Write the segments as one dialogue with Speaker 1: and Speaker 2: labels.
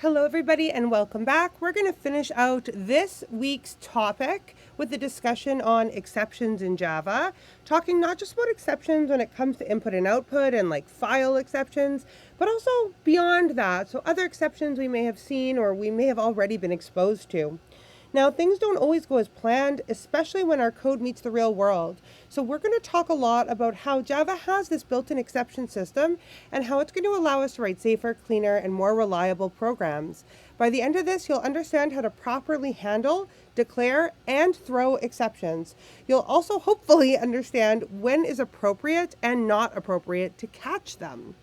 Speaker 1: Hello, everybody, and welcome back. We're going to finish out this week's topic with a discussion on exceptions in Java, talking not just about exceptions when it comes to input and output and like file exceptions, but also beyond that. So, other exceptions we may have seen or we may have already been exposed to. Now, things don't always go as planned, especially when our code meets the real world. So we're going to talk a lot about how Java has this built-in exception system and how it's going to allow us to write safer, cleaner, and more reliable programs. By the end of this, you'll understand how to properly handle, declare, and throw exceptions. You'll also hopefully understand when is appropriate and not appropriate to catch them.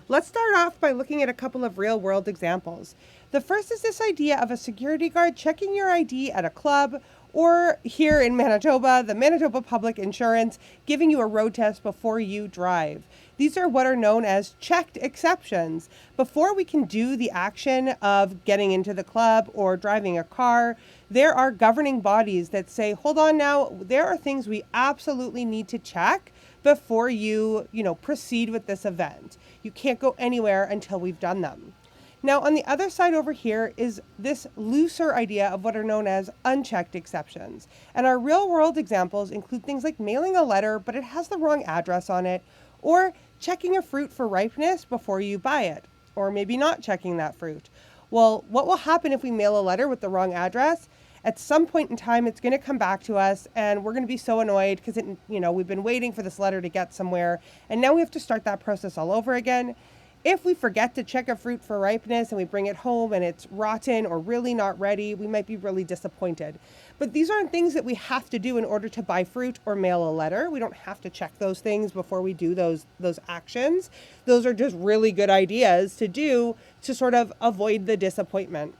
Speaker 1: Let's start off by looking at a couple of real world examples. The first is this idea of a security guard checking your ID at a club, or here in Manitoba, the Manitoba Public Insurance giving you a road test before you drive. These are what are known as checked exceptions. Before we can do the action of getting into the club or driving a car, there are governing bodies that say, hold on now, there are things we absolutely need to check before you proceed with this event. You can't go anywhere until we've done them. Now, on the other side over here is this looser idea of what are known as unchecked exceptions. And our real world examples include things like mailing a letter, but it has the wrong address on it, or checking a fruit for ripeness before you buy it, or maybe not checking that fruit. Well, what will happen if we mail a letter with the wrong address? At some point in time, it's going to come back to us, and we're going to be so annoyed because we've been waiting for this letter to get somewhere, and now we have to start that process all over again. If we forget to check a fruit for ripeness and we bring it home and it's rotten or really not ready, we might be really disappointed. But these aren't things that we have to do in order to buy fruit or mail a letter. We don't have to check those things before we do those actions. Those are just really good ideas to do to sort of avoid the disappointment.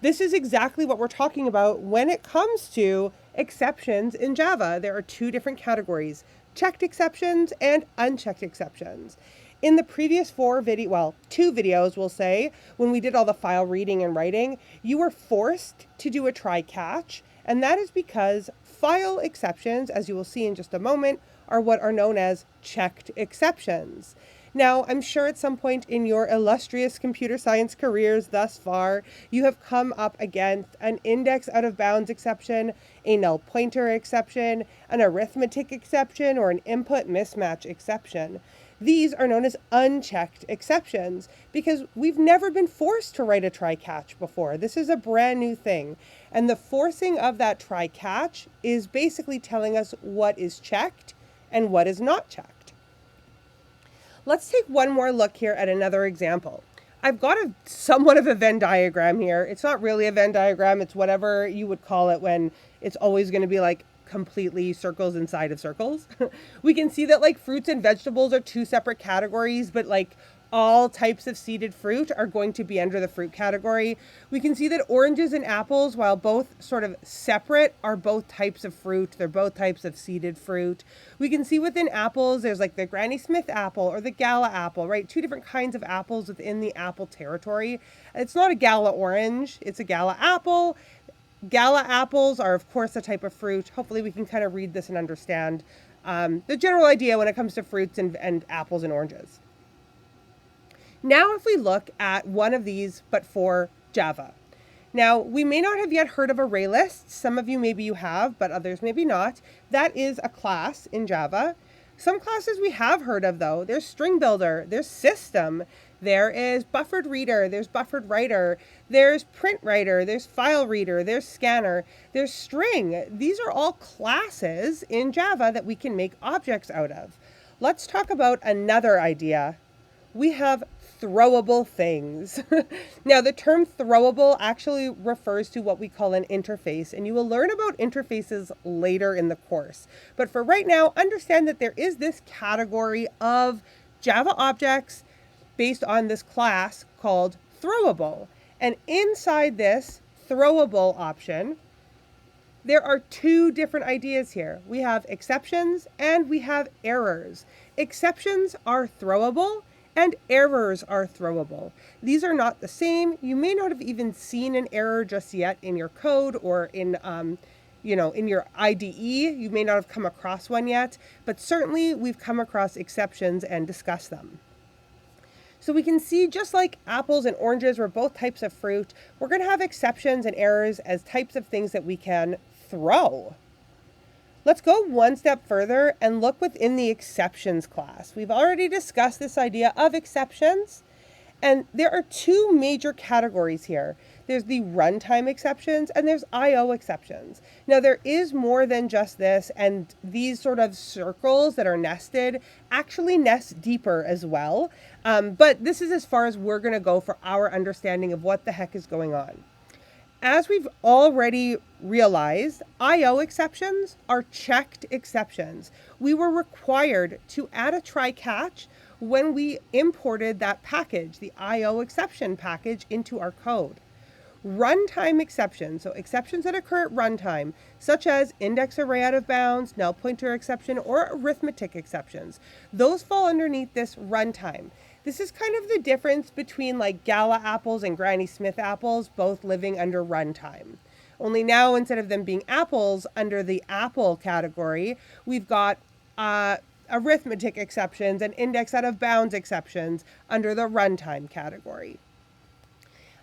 Speaker 1: This is exactly what we're talking about when it comes to exceptions in Java. There are two different categories: checked exceptions and unchecked exceptions. In the previous two videos, we'll say, when we did all the file reading and writing, you were forced to do a try catch. And that is because file exceptions, as you will see in just a moment, are what are known as checked exceptions. Now, I'm sure at some point in your illustrious computer science careers thus far, you have come up against an index out of bounds exception, a null pointer exception, an arithmetic exception, or an input mismatch exception. These are known as unchecked exceptions because we've never been forced to write a try catch before. This is a brand new thing. And the forcing of that try catch is basically telling us what is checked and what is not checked. Let's take one more look here at another example. I've got somewhat of a Venn diagram here. It's not really a Venn diagram. It's whatever you would call it when it's always going to be like completely circles inside of circles. We can see that like fruits and vegetables are two separate categories, but like all types of seeded fruit are going to be under the fruit category. We can see that oranges and apples, while both sort of separate, are both types of fruit. They're both types of seeded fruit. We can see within apples, there's like the Granny Smith apple or the Gala apple, right? Two different kinds of apples within the apple territory. It's not a Gala orange, it's a Gala apple. Gala apples are, of course, a type of fruit. Hopefully we can kind of read this and understand the general idea when it comes to fruits and apples and oranges. Now, if we look at one of these, but for Java. Now, we may not have yet heard of ArrayList. Some of you, maybe you have, but others maybe not. That is a class in Java. Some classes we have heard of, though. There's String Builder, there's System, there is Buffered Reader, there's Buffered Writer, there's Print Writer, there's File Reader, there's Scanner, there's String. These are all classes in Java that we can make objects out of. Let's talk about another idea. We have throwable things. Now, the term throwable actually refers to what we call an interface, and you will learn about interfaces later in the course. But for right now, understand that there is this category of Java objects based on this class called throwable. And inside this throwable option, there are two different ideas here. We have exceptions and we have errors. Exceptions are throwable and errors are throwable. These are not the same. You may not have even seen an error just yet in your code or in your IDE. You may not have come across one yet, but certainly we've come across exceptions and discussed them. So we can see, just like apples and oranges were both types of fruit, we're going to have exceptions and errors as types of things that we can throw. Let's go one step further and look within the exceptions class. We've already discussed this idea of exceptions, and there are two major categories here. There's the runtime exceptions and there's IO exceptions. Now, there is more than just this, and these sort of circles that are nested actually nest deeper as well. But this is as far as we're going to go for our understanding of what the heck is going on. As we've already realized, IO exceptions are checked exceptions. We were required to add a try-catch when we imported that package, the IO exception package, into our code. Runtime exceptions, so exceptions that occur at runtime, such as index array out of bounds, null pointer exception, or arithmetic exceptions, those fall underneath this runtime. This is kind of the difference between like Gala apples and Granny Smith apples, both living under runtime. Only now, instead of them being apples under the apple category, we've got arithmetic exceptions and index out of bounds exceptions under the runtime category.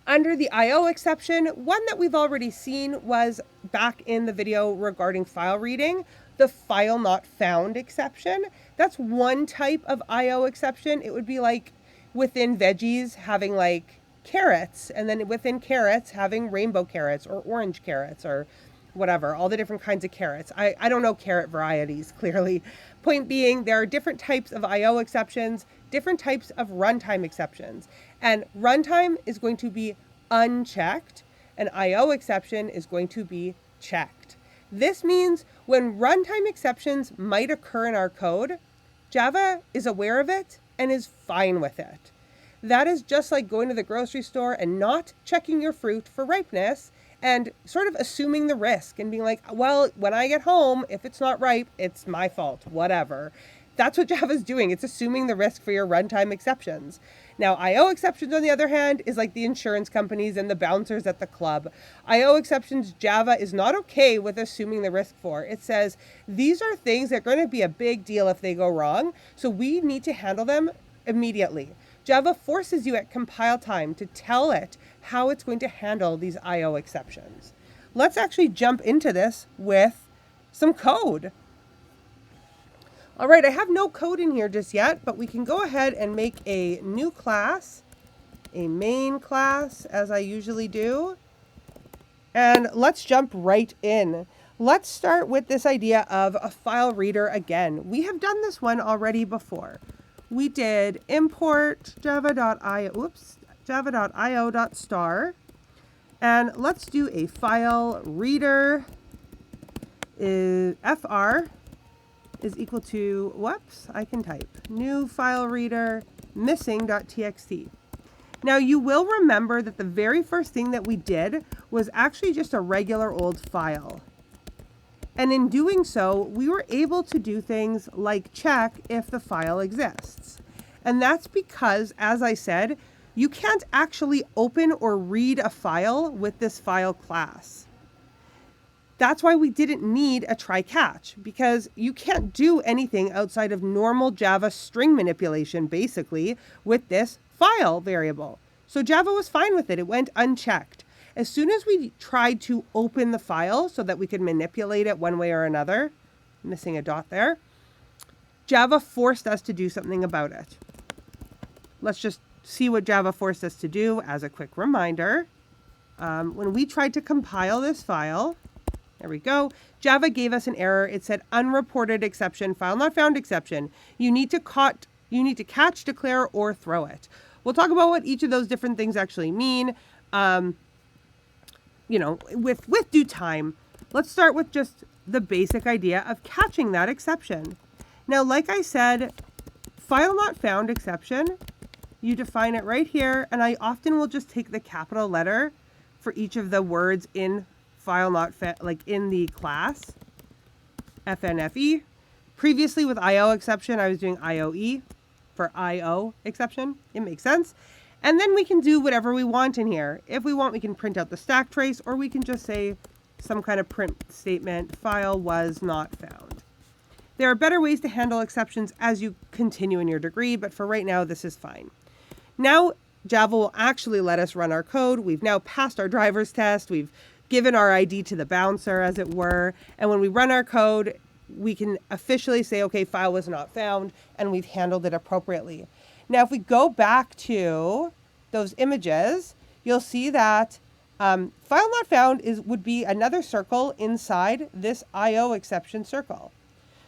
Speaker 1: Under the IO exception, one that we've already seen was back in the video regarding file reading, the file not found exception. That's one type of IO exception. It would be like within veggies having like carrots, and then within carrots having rainbow carrots or orange carrots or whatever, all the different kinds of carrots. I don't know carrot varieties, clearly. Point being, there are different types of IO exceptions, different types of runtime exceptions. And runtime is going to be unchecked, and IO exception is going to be checked. This means when runtime exceptions might occur in our code, Java is aware of it and is fine with it. That is just like going to the grocery store and not checking your fruit for ripeness and sort of assuming the risk and being like, well, when I get home, if it's not ripe, it's my fault, whatever. That's what Java's doing. It's assuming the risk for your runtime exceptions. Now, IO exceptions, on the other hand, is like the insurance companies and the bouncers at the club. IO exceptions, Java is not okay with assuming the risk for. It says, these are things that are going to be a big deal if they go wrong, so we need to handle them immediately. Java forces you at compile time to tell it how it's going to handle these IO exceptions. Let's actually jump into this with some code. All right, I have no code in here just yet, but we can go ahead and make a new class, a main class, as I usually do. And let's jump right in. Let's start with this idea of a file reader again. We have done this one already before. We did import java.io.star, and let's do a file reader fr is equal to, whoops, I can type, new file reader missing.txt. Now you will remember that the very first thing that we did was actually just a regular old file. And in doing so, we were able to do things like check if the file exists. And that's because, as I said, you can't actually open or read a file with this file class. That's why we didn't need a try-catch, because you can't do anything outside of normal Java string manipulation, basically, with this file variable. So Java was fine with it. It went unchecked. As soon as we tried to open the file so that we could manipulate it one way or another, missing a dot there, Java forced us to do something about it. Let's just see what Java forced us to do as a quick reminder. When we tried to compile this file, there we go. Java gave us an error. It said unreported exception, file not found exception. You need to catch, declare, or throw it. We'll talk about what each of those different things actually mean, with due time. Let's start with just the basic idea of catching that exception. Now, like I said, file not found exception, you define it right here, and I often will just take the capital letter for each of the words in file not found, like in the class, FNFE. Previously with IO exception, I was doing IOE for IO exception. It makes sense. And then we can do whatever we want in here. If we want, we can print out the stack trace, or we can just say some kind of print statement, file was not found. There are better ways to handle exceptions as you continue in your degree, but for right now, this is fine. Now Java will actually let us run our code. We've now passed our driver's test. We've given our ID to the bouncer, as it were. And when we run our code, we can officially say, okay, file was not found, and we've handled it appropriately. Now, if we go back to those images, you'll see that file not found would be another circle inside this IO exception circle.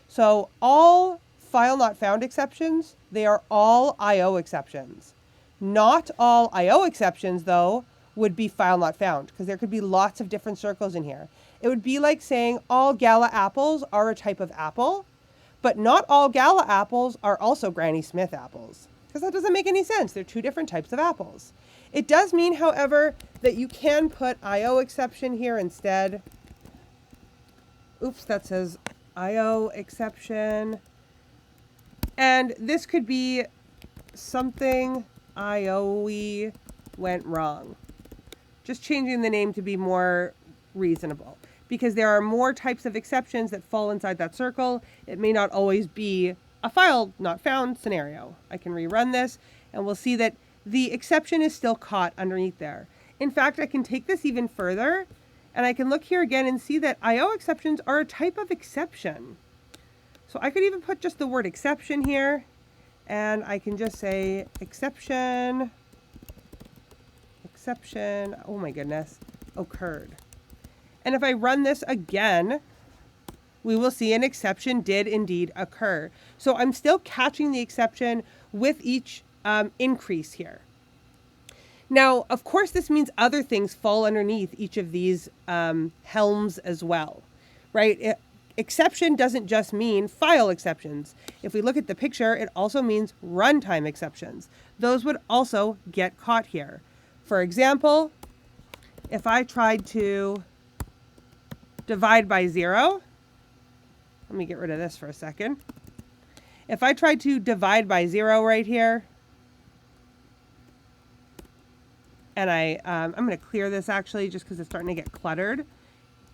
Speaker 1: So all file not found exceptions, they are all IO exceptions. Not all IO exceptions, though, would be file not found, because there could be lots of different circles in here. It would be like saying all Gala apples are a type of apple, but not all Gala apples are also Granny Smith apples, because that doesn't make any sense. They're two different types of apples. It does mean, however, that you can put IO exception here instead. Oops, that says IO exception. And this could be something IOE went wrong. Just changing the name to be more reasonable, because there are more types of exceptions that fall inside that circle. It may not always be a file not found scenario. I can rerun this and we'll see that the exception is still caught underneath there. In fact, I can take this even further and I can look here again and see that IO exceptions are a type of exception. So I could even put just the word exception here, and I can just say exception, oh my goodness, occurred. And if I run this again, we will see an exception did indeed occur. So I'm still catching the exception with each increase here. Now, of course, this means other things fall underneath each of these helms as well, right? Exception doesn't just mean file exceptions. If we look at the picture, it also means runtime exceptions. Those would also get caught here. For example, if I tried to divide by 0, let me get rid of this for a second. If I tried to divide by 0 right here, and I'm going to clear this actually just because it's starting to get cluttered.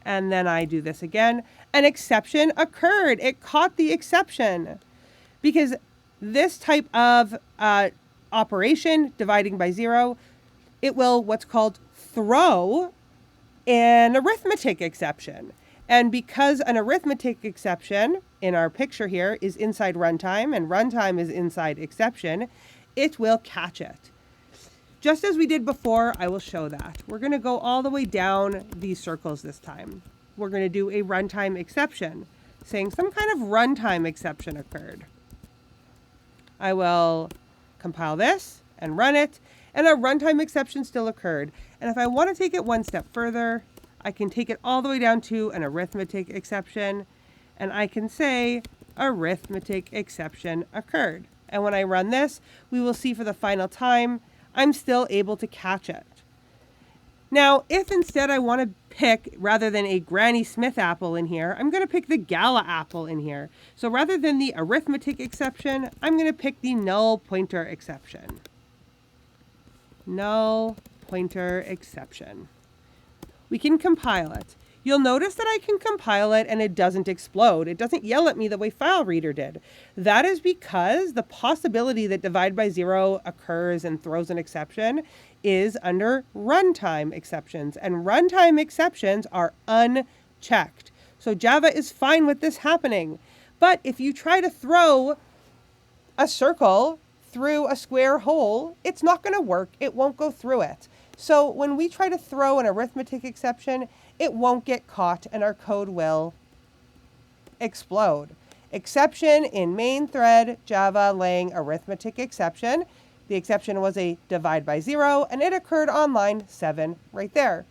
Speaker 1: And then I do this again. An exception occurred. It caught the exception because this type of operation, dividing by 0, it will what's called throw an arithmetic exception. And because an arithmetic exception in our picture here is inside runtime and runtime is inside exception, it will catch it. Just as we did before, I will show that. We're going to go all the way down these circles this time. We're going to do a runtime exception, saying some kind of runtime exception occurred. I will compile this and run it, and a runtime exception still occurred. And if I want to take it one step further, I can take it all the way down to an arithmetic exception, and I can say arithmetic exception occurred. And when I run this, we will see for the final time, I'm still able to catch it. Now, if instead I want to pick, rather than a Granny Smith apple in here, I'm going to pick the Gala apple in here. So rather than the arithmetic exception, I'm going to pick the null pointer exception. Null pointer exception. We can compile it. You'll notice that I can compile it and it doesn't explode. It doesn't yell at me the way FileReader did. That is because the possibility that divide by 0 occurs and throws an exception is under runtime exceptions, and runtime exceptions are unchecked. So Java is fine with this happening. But if you try to throw a circle through a square hole, it's not going to work. It won't go through it. So when we try to throw an arithmetic exception, it won't get caught and our code will explode. Exception in main thread, Java laying arithmetic exception. The exception was a divide by 0, and it occurred on line 7 right there.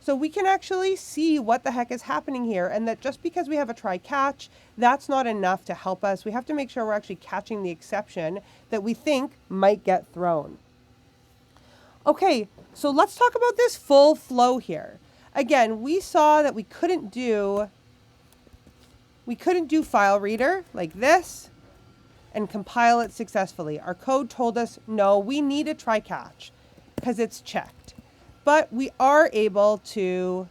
Speaker 1: So we can actually see what the heck is happening here, and that just because we have a try catch, that's not enough to help us. We have to make sure we're actually catching the exception that we think might get thrown. Okay, so let's talk about this full flow here. Again, we saw that we couldn't do FileReader like this and compile it successfully. Our code told us, no, we need a try catch because it's checked. But we are able to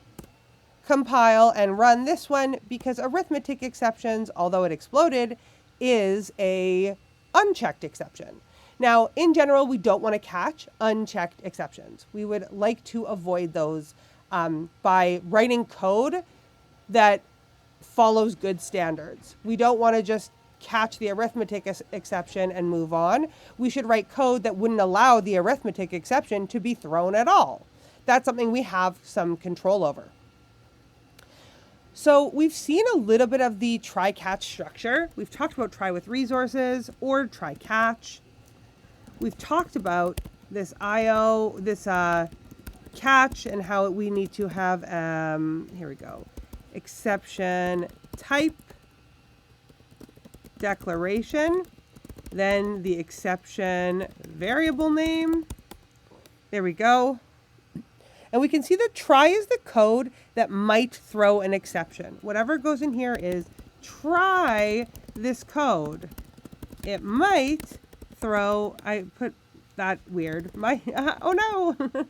Speaker 1: compile and run this one because arithmetic exceptions, although it exploded, is a unchecked exception. Now, in general, we don't want to catch unchecked exceptions. We would like to avoid those by writing code that follows good standards. We don't want to just catch the arithmetic exception and move on. We should write code that wouldn't allow the arithmetic exception to be thrown at all. That's something we have some control over. So we've seen a little bit of the try-catch structure. We've talked about try with resources or try-catch. We've talked about this IO, this catch, and how we need to have, here we go, exception type, declaration, then the exception variable name. There we go. And we can see that try is the code that might throw an exception. Whatever goes in here is try this code. It might throw, I put that weird, oh no,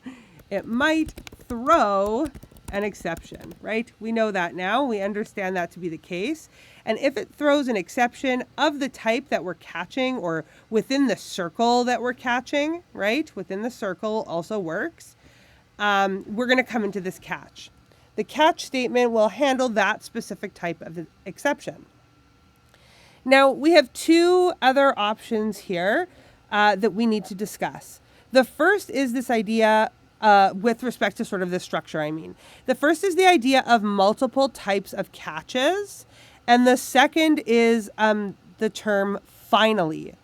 Speaker 1: it might throw an exception, right? We know that now. We understand that to be the case. And if it throws an exception of the type that we're catching or within the circle that we're catching, right? Within the circle also works. We're going to come into this catch. The catch statement will handle that specific type of exception. Now, we have two other options here that we need to discuss. The first is this idea with respect to sort of the structure, I mean. The first is the idea of multiple types of catches, and the second is the term finally.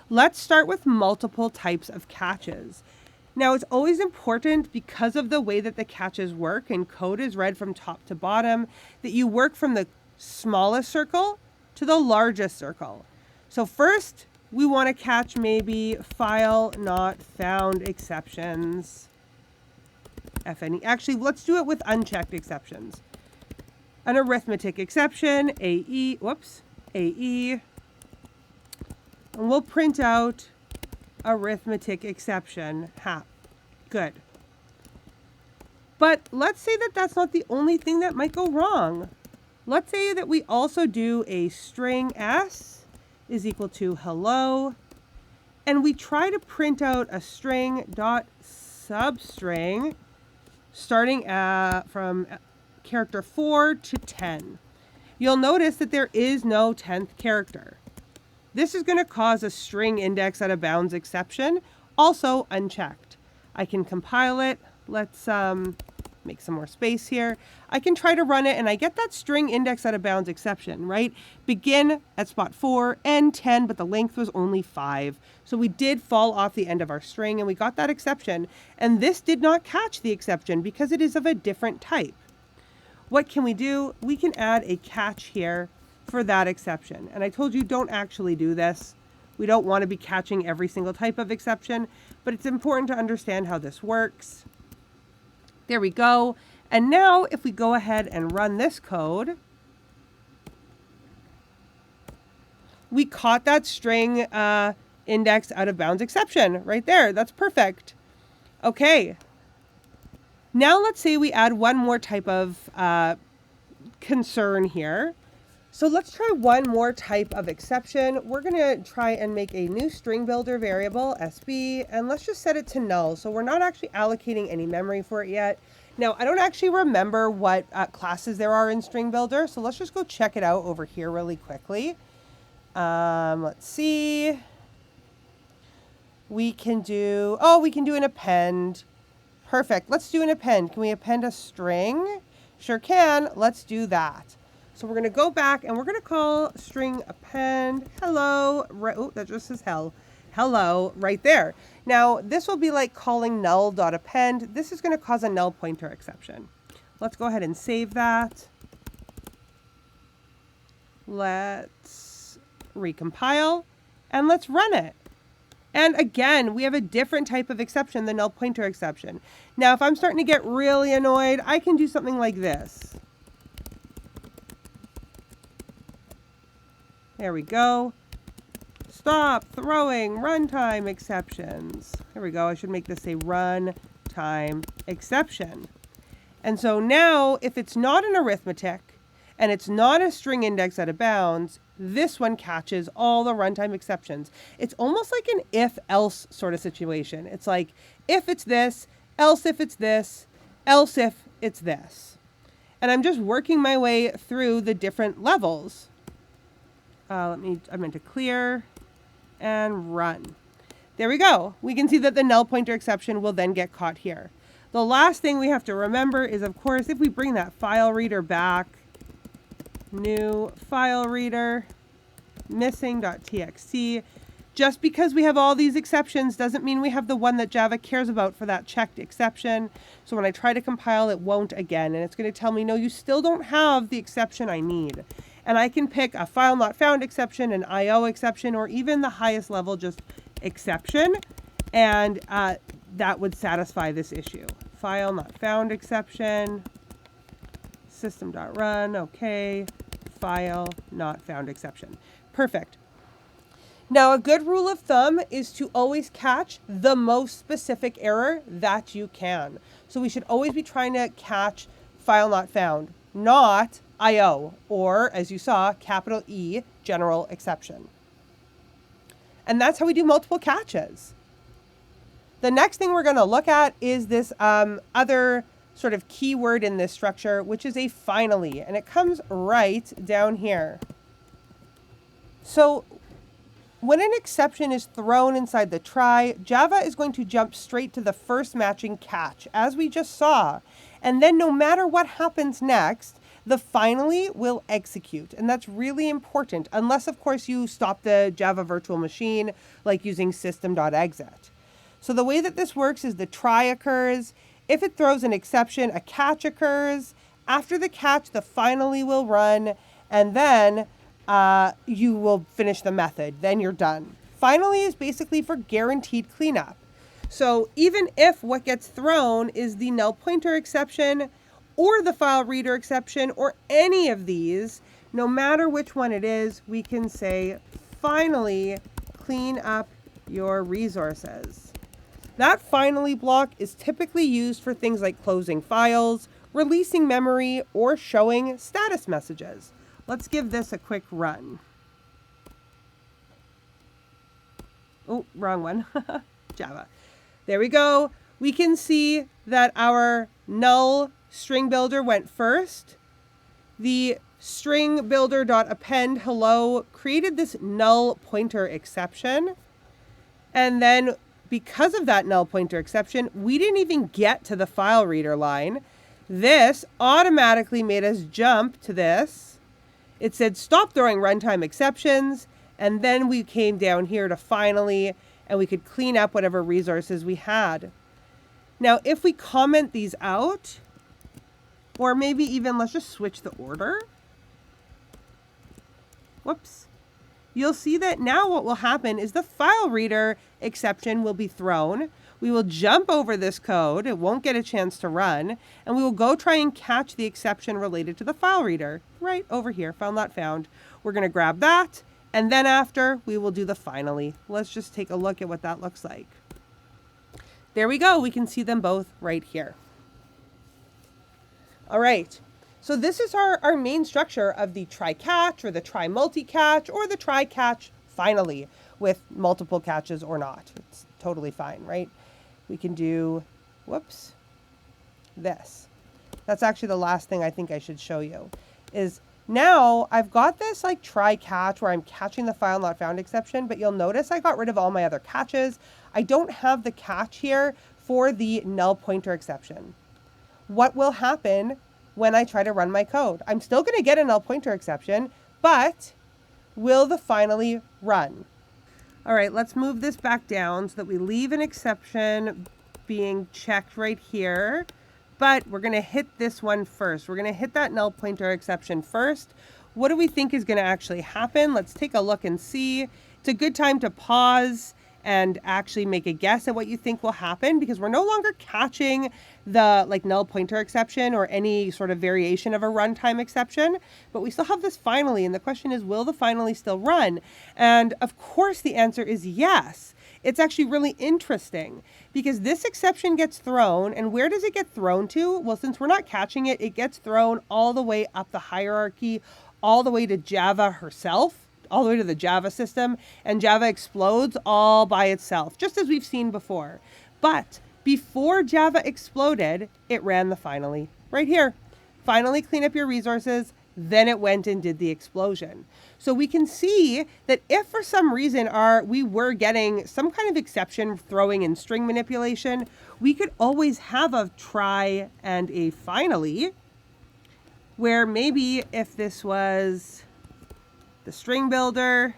Speaker 1: Let's start with multiple types of catches. Now, it's always important, because of the way that the catches work and code is read from top to bottom, that you work from the smallest circle to the largest circle. So first, we want to catch maybe file not found exceptions. Actually, let's do it with unchecked exceptions. An arithmetic exception, AE, AE. And we'll print out arithmetic exception. Good. But let's say that that's not the only thing that might go wrong. Let's say that we also do a string s is equal to hello, and we try to print out a string dot substring starting from character 4 to 10. You'll notice that there is no 10th character. This is going to cause a string index out of bounds exception, also unchecked. I can compile it. Let's make some more space here. I can try to run it, and I get that string index out of bounds exception, right? Begin at spot 4, end 10, but the length was only 5. So we did fall off the end of our string, and we got that exception. And this did not catch the exception because it is of a different type. What can we do? We can add a catch here for that exception. And I told you, don't actually do this. We don't want to be catching every single type of exception, but it's important to understand how this works. There we go. And now if we go ahead and run this code, we caught that string index out of bounds exception right there. That's perfect. Okay. Now let's say we add one more type of concern here. So let's try one more type of exception. We're going to try and make a new string builder variable, SB, and let's just set it to null. So we're not actually allocating any memory for it yet. Now, I don't actually remember what classes there are in string builder, so let's just go check it out over here really quickly. Let's see. We can do an append. Perfect. Let's do an append. Can we append a string? Sure can. Let's do that. So we're going to go back and we're going to call string append hello. Oh, that just says hello right there. Now this will be like calling null.append. This is going to cause a null pointer exception. Let's go ahead and save that. Let's recompile and let's run it. And again, we have a different type of exception, the null pointer exception. Now, if I'm starting to get really annoyed, I can do something like this. There we go. Stop throwing runtime exceptions. There we go. I should make this a runtime exception. And so now, if it's not an arithmetic and it's not a string index out of bounds, this one catches all the runtime exceptions. It's almost like an if-else sort of situation. It's like, if it's this, else if it's this, else if it's this. And I'm just working my way through the different levels. I meant to clear and run. There we go. We can see that the null pointer exception will then get caught here. The last thing we have to remember is, of course, if we bring that file reader back, new file reader, missing.txt, just because we have all these exceptions doesn't mean we have the one that Java cares about for that checked exception. So when I try to compile, it won't again, and it's going to tell me, no, you still don't have the exception I need. And I can pick a file not found exception, an IO exception, or even the highest level, just exception, and that would satisfy this issue. File not found exception, system.run, okay, file not found exception. Perfect. Now, a good rule of thumb is to always catch the most specific error that you can. So we should always be trying to catch file not found, not IO, or as you saw, capital E, general exception. And that's how we do multiple catches. The next thing we're going to look at is this other sort of keyword in this structure, which is a finally, and it comes right down here. So when an exception is thrown inside the try, Java is going to jump straight to the first matching catch, as we just saw. And then no matter what happens next, the finally will execute. And that's really important, unless, of course, you stop the Java virtual machine, like using system.exit. So the way that this works is the try occurs. If it throws an exception, a catch occurs. After the catch, the finally will run, and then you will finish the method. Then you're done. Finally is basically for guaranteed cleanup. So even if what gets thrown is the null pointer exception or the file reader exception or any of these, no matter which one it is, we can say finally clean up your resources. That finally block is typically used for things like closing files, releasing memory, or showing status messages. Let's give this a quick run. Oh, wrong one. Java. There we go. We can see that our null string builder went first. The string builder.append hello created this null pointer exception. And then because of that null pointer exception, we didn't even get to the file reader line. This automatically made us jump to this. It said stop throwing runtime exceptions, and then we came down here to finally, and we could clean up whatever resources we had. Now, if we comment these out, or maybe even let's just switch the order. Whoops. You'll see that now what will happen is the file reader exception will be thrown. We will jump over this code. It won't get a chance to run. And we will go try and catch the exception related to the file reader right over here, file not found. We're going to grab that. And then after, we will do the finally. Let's just take a look at what that looks like. There we go. We can see them both right here. All right. So this is our main structure of the try catch or the try multi-catch or the try catch finally with multiple catches or not. It's totally fine, right? We can do, whoops, this. That's actually the last thing I think I should show you is now I've got this like try catch where I'm catching the file not found exception, but you'll notice I got rid of all my other catches. I don't have the catch here for the null pointer exception. What will happen when I try to run my code? I'm still going to get a null pointer exception, but will the finally run? All right, let's move this back down so that we leave an exception being checked right here, but we're going to hit this one first. We're going to hit that null pointer exception first. What do we think is going to actually happen? Let's take a look and see. It's a good time to pause and actually make a guess at what you think will happen, because we're no longer catching the like null pointer exception or any sort of variation of a runtime exception, but we still have this finally, and the question is, will the finally still run? And of course the answer is yes. It's actually really interesting because this exception gets thrown, and where does it get thrown to? Well, since we're not catching it, it gets thrown all the way up the hierarchy, all the way to Java herself. all the way to the Java system, and Java explodes all by itself, just as we've seen before. But before Java exploded, it ran the finally right here. Finally clean up your resources, then it went and did the explosion. So we can see that if for some reason we were getting some kind of exception throwing in string manipulation, we could always have a try and a finally, where maybe if this was the string builder,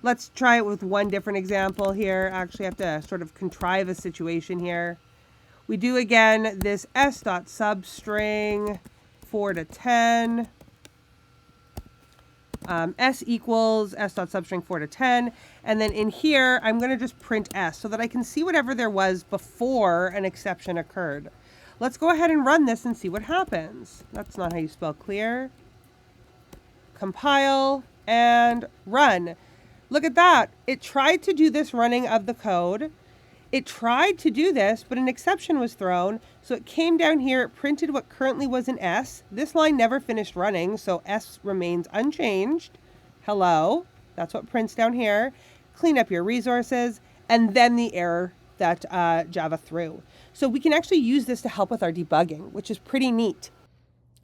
Speaker 1: let's try it with one different example here. Actually, I have to sort of contrive a situation here. We do again this s.substring 4 to 10. S equals s.substring 4 to 10. And then in here, I'm going to just print s so that I can see whatever there was before an exception occurred. Let's go ahead and run this and see what happens. That's not how you spell clear. Compile and run. Look at that. It tried to do this running of the code. It tried to do this, but an exception was thrown. So it came down here, it printed what currently was an S. This line never finished running, so S remains unchanged. Hello. That's what prints down here. Clean up your resources, and then the error that Java threw. So we can actually use this to help with our debugging, which is pretty neat.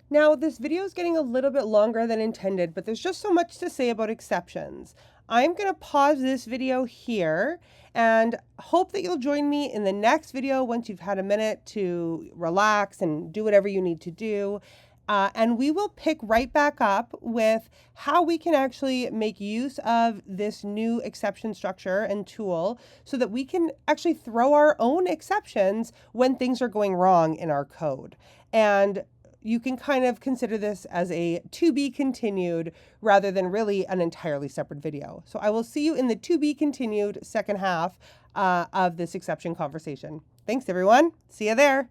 Speaker 1: Now, this video is getting a little bit longer than intended, but there's just so much to say about exceptions. I'm going to pause this video here and hope that you'll join me in the next video once you've had a minute to relax and do whatever you need to do. And we will pick right back up with how we can actually make use of this new exception structure and tool so that we can actually throw our own exceptions when things are going wrong in our code. And you can kind of consider this as a to be continued rather than really an entirely separate video. So I will see you in the to be continued second half of this exception conversation. Thanks, everyone. See you there.